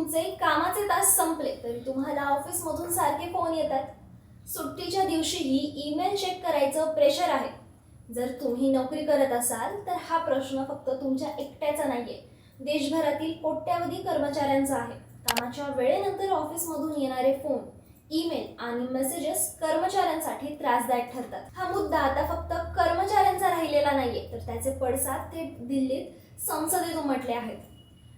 तुमचे कामाचे तास संपले तरी तुम्हाला ऑफिसमधून सारखे फोन येतात. सुट्टीच्या दिवशीही ईमेल चेक करायचं प्रेशर आहे. जर तुम्ही नोकरी करत असाल तर हा प्रश्न फक्त तुमच्या एकट्याचा नाहीये, देशभरातील कोट्यावधी कर्मचाऱ्यांचा आहे. कामाच्या वेळेनंतर ऑफिसमधून येणारे फोन, ईमेल आणि मेसेजेस कर्मचाऱ्यांसाठी त्रासदायक ठरतात. हा मुद्दा आता फक्त कर्मचाऱ्यांचा राहिलेला नाहीये, तर त्याचे पडसाद थेट दिल्लीत संसदेत उमटले आहेत.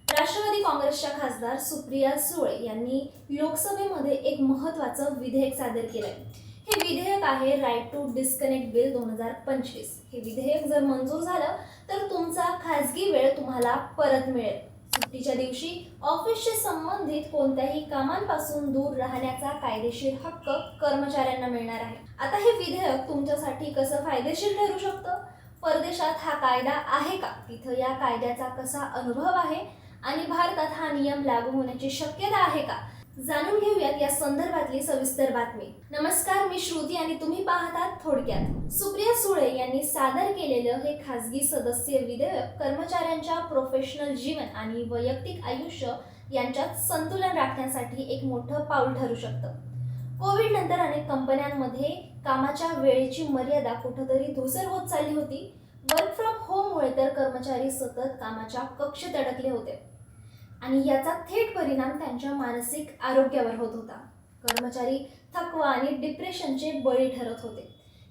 राष्ट्रवादी काँग्रेसच्या खासदार सुप्रिया सुळे यांनी लोकसभेमध्ये एक महत्त्वाचं विधेयक सादर केलंय. हे विधेयक आहे राईट टू डिस्कनेक्ट बिल 2025. हे विधेयक जर मंजूर झालं तर तुमचा खासगी वेळ तुम्हाला परत मिळेल. सुट्टीच्या दिवशी ऑफिसशी संबंधित कोणत्याही कामांपासून दूर राहण्याचा कायदेशीर हक्क कर्मचाऱ्यांना मिळणार आहे. आता हे विधेयक तुमच्यासाठी कसं फायदेशीर ठरू शकतं? परदेशात हा कायदा आहे का? तिथं या कायद्याचा कसा अनुभव आहे आणि भारतात हा नियम लागू होण्याची शक्यता आहे का? जाणून घेऊयात या संदर्भातली सविस्तर बातमी. नमस्कार, मी श्रुती आणि तुम्ही पाहतात थोडक्यात. सुप्रिया सुळे यांनी सादर केलेलं हे खासगी सदस्य विधेयक कर्मचाऱ्यांच्या प्रोफेशनल जीवन आणि वैयक्तिक आयुष्य यांच्यात संतुलन राखण्यासाठी एक मोठं पाऊल ठरू शकतं. कोविड नंतर अनेक कंपन्यांमध्ये कामाच्या वेळेची मर्यादा कुठंतरी धूसर होत चालली होती. वर्क फ्रॉम होममुळे तर कर्मचारी सतत कामाच्या कक्षेत अडकले होते आणि याचा थेट परिणाम त्यांच्या मानसिक आरोग्यावर होत होता. कर्मचारी थकवा आणि डिप्रेशनचे बळी ठरत होते.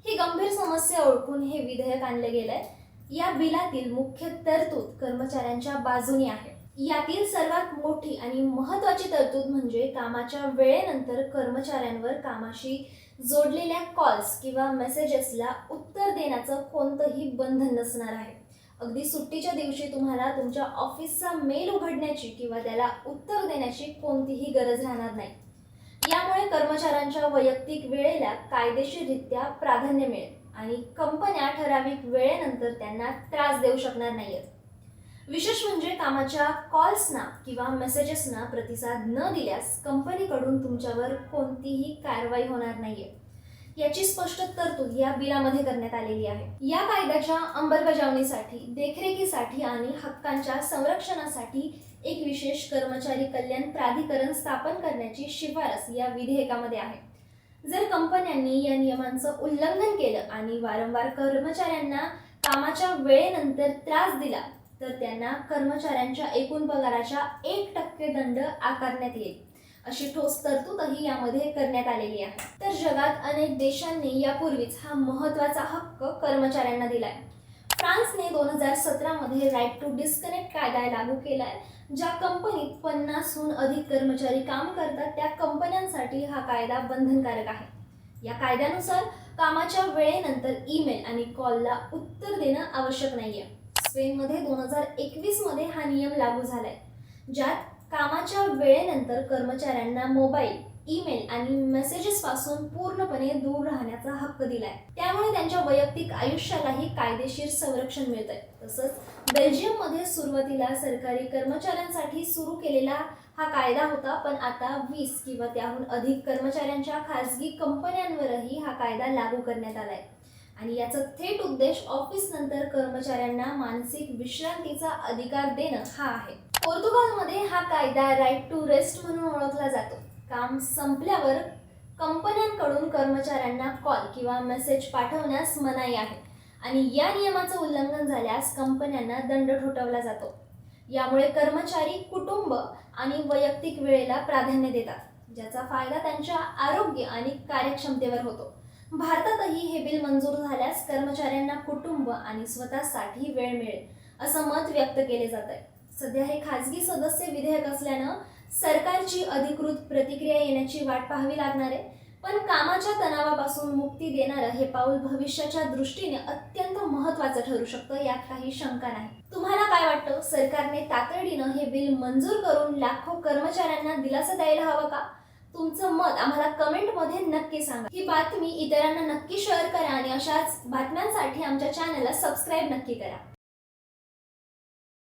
ही गंभीर समस्या ओळखून हे विधेयक आणले गेलंय. या बिलातील मुख्य तरतूद कर्मचाऱ्यांच्या बाजूने आहे. यातील सर्वात मोठी आणि महत्त्वाची तरतूद म्हणजे कामाच्या वेळेनंतर कर्मचाऱ्यांवर कामाशी जोडलेल्या कॉल्स किंवा मेसेजेसला उत्तर देण्याचं कोणतंही बंधन नसणार आहे. अगदी सुट्टीच्या दिवशी तुम्हाला तुमच्या ऑफिसचा मेल उघडण्याची किंवा त्याला उत्तर देण्याची कोणतीही गरज राहणार नाही. यामुळे कर्मचाऱ्यांच्या वैयक्तिक वेळेला कायदेशीररित्या प्राधान्य मिळेल आणि कंपन्या ठराविक वेळेनंतर त्यांना त्रास देऊ शकणार नाहीत. विशेष म्हणजे कामाच्या कॉल्सना किंवा मेसेजेसना प्रतिसाद न दिल्यास कंपनीकडून तुमच्यावर कोणतीही कारवाई होणार नाहीये. याची स्पष्ट तरतूद या बिलामध्ये करण्यात आलेली आहे. या कायद्याच्या अंमलबजावणीसाठी, देखरेखीसाठी आणि हक्कांच्या संरक्षणासाठी एक विशेष कर्मचारी कल्याण प्राधिकरण स्थापन करण्याची शिफारस या विधेयकामध्ये आहे. जर कंपन्यांनी या नियमांचं उल्लंघन केलं आणि वारंवार कर्मचाऱ्यांना कामाच्या वेळेनंतर त्रास दिला तर त्यांना कर्मचाऱ्यांच्या एकूण पगाराच्या 1% दंड आकारण्यात येईल. अशी ठोस तरतूदही यामध्ये करण्यात आलेली आहे. तर जगात अनेक देशांनी यापूर्वीच हा महत्त्वाचा हक्क कर्मचाऱ्यांना दिलाय. फ्रान्सने 2017 मध्ये राईट टू डिस्कनेक्ट कायदा लागू केलाय. ज्या कंपनीत 50हून अधिक कर्मचारी काम करतात त्या कंपन्यांसाठी हा कायदा बंधनकारक आहे. या कायद्यानुसार कामाच्या वेळेनंतर ईमेल आणि कॉलला उत्तर देणं आवश्यक नाहीये. स्पेनमध्ये 2021 मध्ये हा नियम लागू झालाय, ज्यात कामाच्या वेळेनंतर कर्मचाऱ्यांना मोबाईल, ईमेल आणि मेसेजेस पासून पूर्णपणे दूर राहण्याचा हक्क दिलाय. त्यामुळे त्यांच्या वैयक्तिक आयुष्यालाही कायदेशीर संरक्षण मिळतंय. तसंच बेल्जियममध्ये सुरुवातीला सरकारी कर्मचाऱ्यांसाठी सुरू केलेला हा कायदा होता, पण आता 20 किंवा त्याहून अधिक कर्मचाऱ्यांच्या खासगी कंपन्यांवरही हा कायदा लागू करण्यात आलाय. आणि याचा थेट उद्देश ऑफिस नंतर कर्मचाऱ्यांना मानसिक विश्रांतीचा अधिकार देणं हा आहे. पोर्तुगालमध्ये हा कायदा राईट टू रेस्ट म्हणून ओळखला जातो. काम संपल्यावर कंपन्यांकडून कर्मचाऱ्यांना कॉल किंवा मेसेज पाठवण्यास मनाई आहे आणि या नियमाचं उल्लंघन झाल्यास कंपन्यांना दंड ठोठावला जातो. यामुळे कर्मचारी कुटुंब आणि वैयक्तिक वेळेला प्राधान्य देतात, ज्याचा फायदा त्यांच्या आरोग्य आणि कार्यक्षमतेवर होतो. भारतातही हे बिल मंजूर झाल्यास कर्मचाऱ्यांना कुटुंब आणि स्वतःसाठी वेळ मिळेल असं मत व्यक्त केले जात आहे. सध्या हे खासगी सदस्य विधेयक असल्यानं सरकारची अधिकृत प्रतिक्रिया येण्याची वाट पाहावी लागणार आहे. पण कामाच्या तणावापासून मुक्ती देणारं हे पाऊल भविष्याच्या दृष्टीने अत्यंत महत्त्वाचं ठरू शकतं, यात काही शंका नाही. तुम्हाला काय वाटतं? सरकारने तातडीनं हे बिल मंजूर करून लाखो कर्मचाऱ्यांना दिलासा द्यायला हवा का? तुमचं मत आम्हाला कमेंटमध्ये नक्की सांगा. ही बातमी इतरांना नक्की शेअर करा आणि अशाच बातम्यांसाठी आमच्या चॅनलला सबस्क्राईब नक्की करा.